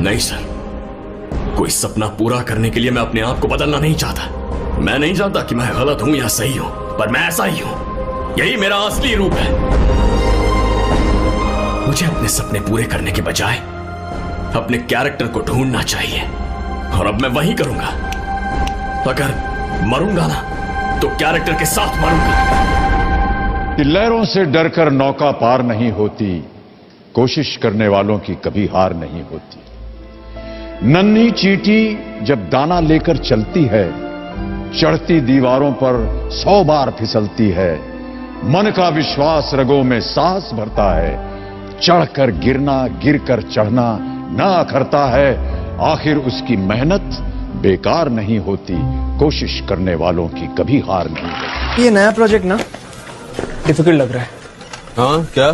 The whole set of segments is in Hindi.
नहीं सर, कोई सपना पूरा करने के लिए मैं अपने आप को बदलना नहीं चाहता। मैं नहीं जानता कि मैं गलत हूं या सही हूं, पर मैं ऐसा ही हूं। यही मेरा असली रूप है। मुझे अपने सपने पूरे करने के बजाय अपने कैरेक्टर को ढूंढना चाहिए, और अब मैं वही करूंगा। अगर मरूंगा ना, तो कैरेक्टर के साथ मरूंगा। कि लहरों से डरकर नौका पार नहीं होती, कोशिश करने वालों की कभी हार नहीं होती। नन्ही चींटी जब दाना लेकर चलती है, चढ़ती दीवारों पर 100 बार फिसलती है। मन का विश्वास रगों में साहस भरता है, चढ़कर गिरना गिरकर चढ़ना ना अखरता है। आखिर उसकी मेहनत बेकार नहीं होती, कोशिश करने वालों की कभी हार नहीं होती। ये नया प्रोजेक्ट ना डिफिकल्ट लग रहा है। हाँ क्या?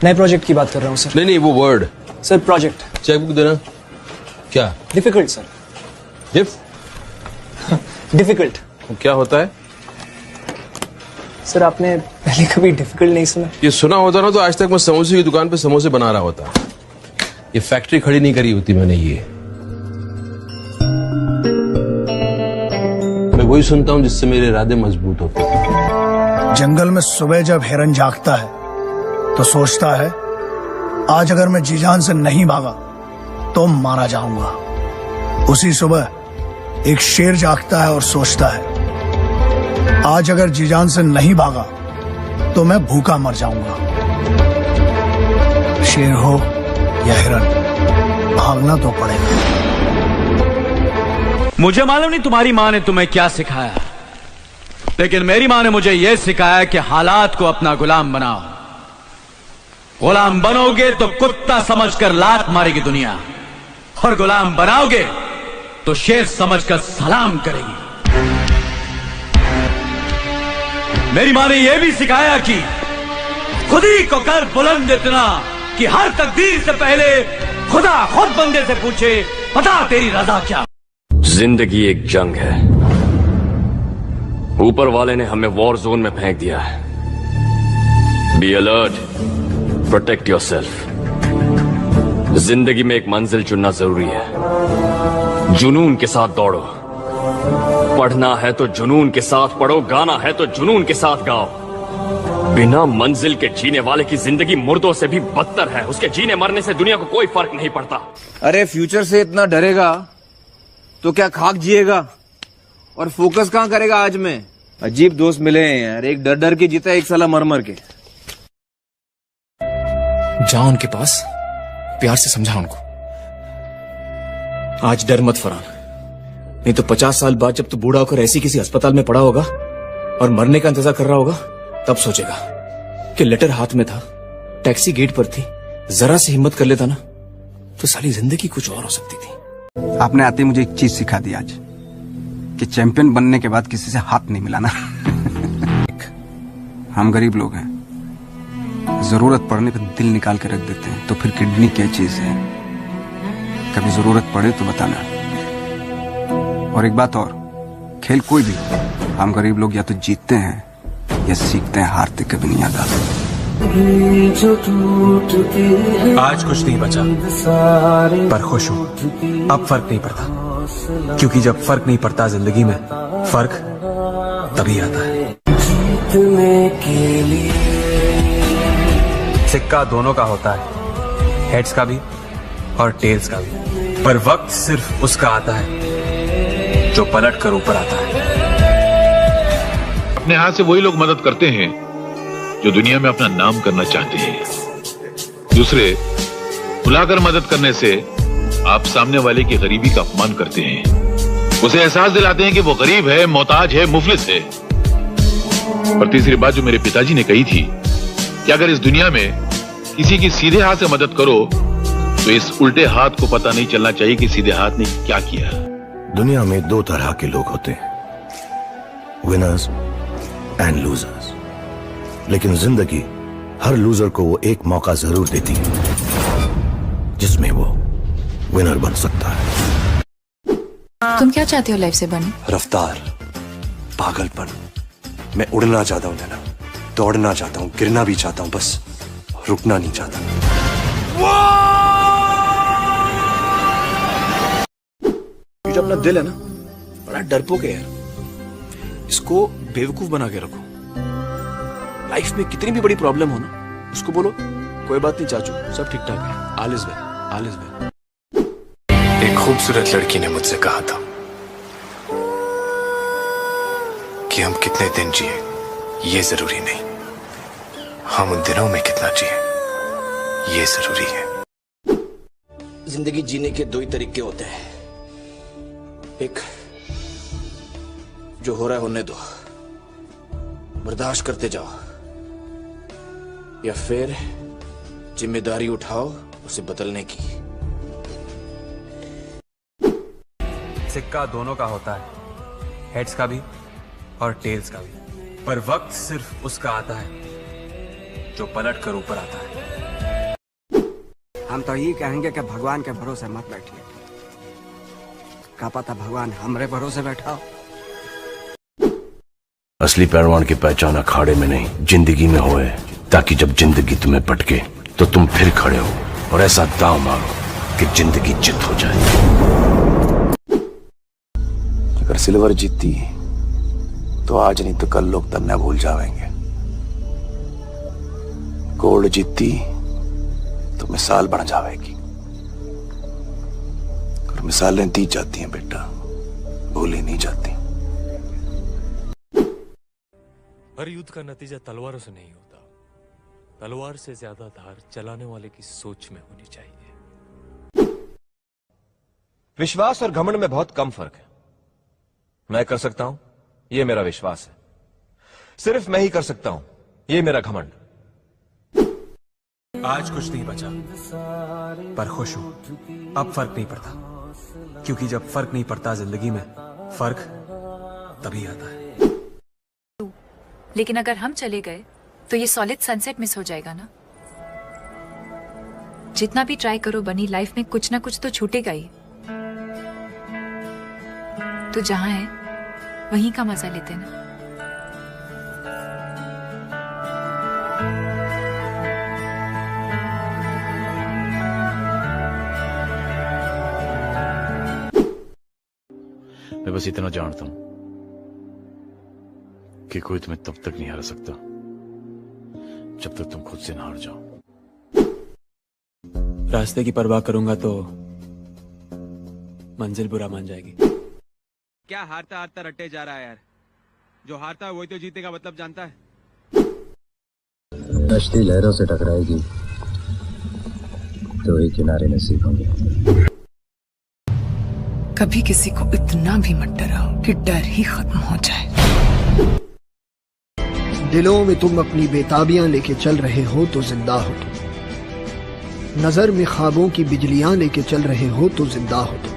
नए प्रोजेक्ट की बात कर रहा हूँ सर। नहीं वो वर्ड। Sir project. चेकबुक देना। क्या? Difficult sir. डिफिकल्ट। क्या होता है? सर आपने पहले कभी डिफिकल्ट नहीं सुना? ये सुना होता ना तो आज तक मैं समोसे की दुकान पे समोसे बना रहा होता। ये फैक्ट्री खड़ी नहीं करी होती मैंने। ये मैं वही सुनता हूँ जिससे मेरे इरादे मजबूत होते हैं। जंगल में सुबह जब हिरन जागता है तो सोचता है, आज अगर मैं जीजान से नहीं भागा तो मारा जाऊंगा। उसी सुबह एक शेर जागता है और सोचता है, आज अगर जीजान से नहीं भागा तो मैं भूखा मर जाऊंगा। शेर हो या हिरन, भागना तो पड़ेगा। मुझे मालूम नहीं तुम्हारी माँ ने तुम्हें क्या सिखाया, लेकिन मेरी माँ ने मुझे यह सिखाया कि हालात को अपना गुलाम बनाओ। गुलाम बनोगे तो कुत्ता समझकर लात मारेगी दुनिया, और गुलाम बनाओगे तो शेर समझकर सलाम करेगी। मेरी माँ ने यह भी सिखाया कि खुद ही को कर बुलंद इतना कि हर तकदीर से पहले खुदा खुद बंदे से पूछे, बता तेरी रजा क्या। जिंदगी एक जंग है। ऊपर वाले ने हमें वॉर जोन में फेंक दिया है। Be alert, protect yourself. जिंदगी में एक मंजिल चुनना जरूरी है। जुनून के साथ दौड़ो। पढ़ना है तो जुनून के साथ पढ़ो, गाना है तो जुनून के साथ गाओ। बिना मंजिल के जीने वाले की जिंदगी मुर्दों से भी बदतर है। उसके जीने मरने से दुनिया को कोई फर्क नहीं पड़ता। अरे फ्यूचर से इतना डरेगा तो क्या खाक जिएगा, और फोकस कहाँ करेगा आज में। अजीब दोस्त मिले हैं यार, एक डर डर के जीता, एक साला मर मर के। जाओ उनके पास, प्यार से समझा उनको। आज डर मत फरहान, नहीं तो 50 साल बाद जब तू बूढ़ा होकर ऐसी किसी अस्पताल में पड़ा होगा और मरने का इंतजार कर रहा होगा, तब सोचेगा कि लेटर हाथ में था, टैक्सी गेट पर थी, जरा सी हिम्मत कर लेता ना तो साली जिंदगी कुछ और हो सकती थी। आपने आते मुझे एक चीज सिखा दी आज, कि चैंपियन बनने के बाद किसी से हाथ नहीं मिलाना। हम गरीब लोग हैं, जरूरत पड़ने पर दिल निकाल के रख देते हैं, तो फिर किडनी क्या चीज है। कभी जरूरत पड़े तो बताना। और एक बात और, खेल कोई भी, हम गरीब लोग या तो जीतते हैं या सीखते हैं, हारते कभी नहीं आता। आज कुछ नहीं बचा, पर खुश हूं। अब फर्क नहीं पड़ता, क्योंकि जब फर्क नहीं पड़ता जिंदगी में, फर्क तभी आता है। सिक्का दोनों का होता है, हेड्स का भी और टेल्स का भी, पर वक्त सिर्फ उसका आता है जो पलट कर ऊपर आता है। अपने हाथ से वही लोग मदद करते हैं जो दुनिया में अपना नाम करना चाहते हैं। दूसरे बुलाकर मदद करने से आप सामने वाले की गरीबी का अपमान करते हैं, उसे एहसास दिलाते हैं कि वो गरीब है, मोहताज है, मुफलिस है। और तीसरी बात जो मेरे पिताजी ने कही थी कि अगर इस दुनिया में किसी की सीधे हाथ से मदद करो तो इस उल्टे हाथ को पता नहीं चलना चाहिए कि सीधे हाथ ने क्या किया। दुनिया में दो तरह के लोग होते हैं, विनर्स एंड लूजर्स। लेकिन जिंदगी हर लूजर को वो एक मौका जरूर देती है जिसमें वो विनर बन सकता है। तुम क्या चाहते हो लाइफ से बने? रफ्तार, पागलपन। मैं उड़ना चाहता हूँ नैना, दौड़ना चाहता हूँ, गिरना भी चाहता हूँ, बस रुकना नहीं चाहता। ये जो अपना दिल है ना, बड़ा डरपोक है यार। इसको बेवकूफ बना के रखो। लाइफ में कितनी भी बड़ी प्रॉब्लम हो ना, उसको बोलो कोई बात नहीं चाचू, सब ठीक ठाक है, all is well, all is well. एक खूबसूरत लड़की ने मुझसे कहा था कि हम कितने दिन जिए ये जरूरी नहीं, हम उन दिनों में कितना जिए ये जरूरी है। जिंदगी जीने के दो ही तरीके होते हैं, एक जो हो रहा है होने दो, बर्दाश्त करते जाओ, या फिर जिम्मेदारी उठाओ उसे बदलने की। सिक्का दोनों का होता है, हेड्स का भी और टेल्स का भी, पर वक्त सिर्फ उसका आता है जो पलट कर ऊपर आता है। हम तो यही कहेंगे कि भगवान के भरोसे मत बैठिए, क्या पता भगवान हमरे भरोसे बैठा हो। असली पहलवान की पहचान अखाड़े में नहीं जिंदगी में होए, ताकि जब जिंदगी तुम्हें पटके तो तुम फिर खड़े हो और ऐसा दांव मारो कि जिंदगी चित हो जाए। अगर सिल्वर जीतती तो आज नहीं तो कल लोग तन्ना भूल जाएंगे, गोल्ड जीतती तो मिसाल बन जाएगी, और मिसालें दी जाती हैं बेटा, भूली नहीं जाती। हर युद्ध का नतीजा तलवारों से नहीं होता, तलवार से ज्यादा धार चलाने वाले की सोच में होनी चाहिए। विश्वास और घमंड में बहुत कम फर्क है। मैं कर सकता हूं, ये मेरा विश्वास है, सिर्फ मैं ही कर सकता हूं, ये मेरा घमंड। आज कुछ नहीं बचा, पर खुश हूं, अब फर्क नहीं पड़ता, क्योंकि जब फर्क नहीं पड़ता जिंदगी में, फर्क तभी आता है। लेकिन अगर हम चले गए तो ये सॉलिड सनसेट मिस हो जाएगा ना। जितना भी ट्राई करो बनी, लाइफ में कुछ ना कुछ तो छूटेगा ही। तो जहां है वहीं का मजा लेते ना। मैं बस इतना जानता हूं कि कोई तुम्हें तब तक नहीं हरा सकता जब तक तुम खुद से ना हार जाओ। रास्ते की परवाह करूंगा तो मंजिल बुरा मान जाएगी। क्या हारता हारता रट्टे जा रहा है यार, जो हारता है वही तो जीतेगा मतलब जानता है। कश्ती लहरों से टकराएगी तो ही किनारे नसीब होंगे। कभी किसी को इतना भी मत डराओ कि डर ही खत्म हो जाए। दिलों में तुम अपनी बेताबियां लेके चल रहे हो तो जिंदा हो तुम, नजर में ख्वाबों की बिजलियां लेके चल रहे हो तो जिंदा हो तुम।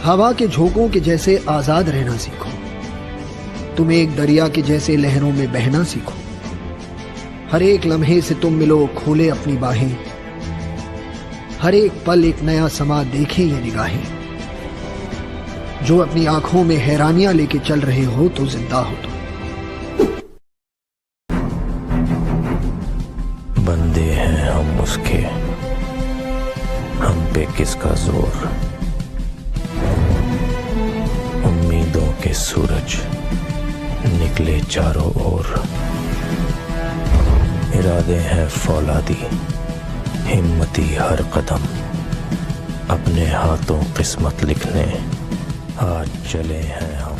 हवा के झोंकों के जैसे आजाद रहना सीखो, तुम एक दरिया के जैसे लहरों में बहना सीखो। हर एक लम्हे से तुम मिलो खोले अपनी बाहें, हर एक पल एक नया समा देखे ये निगाहें। जो अपनी आंखों में हैरानियां लेके चल रहे हो तो जिंदा हो तुम। बंदे हैं हम उसके, हम पे किसका जोर। उम्मीदों के सूरज निकले चारों ओर, इरादे हैं फौलादी हिम्मती हर कदम। अपने हाथों किस्मत लिखने आज चले हैं हम।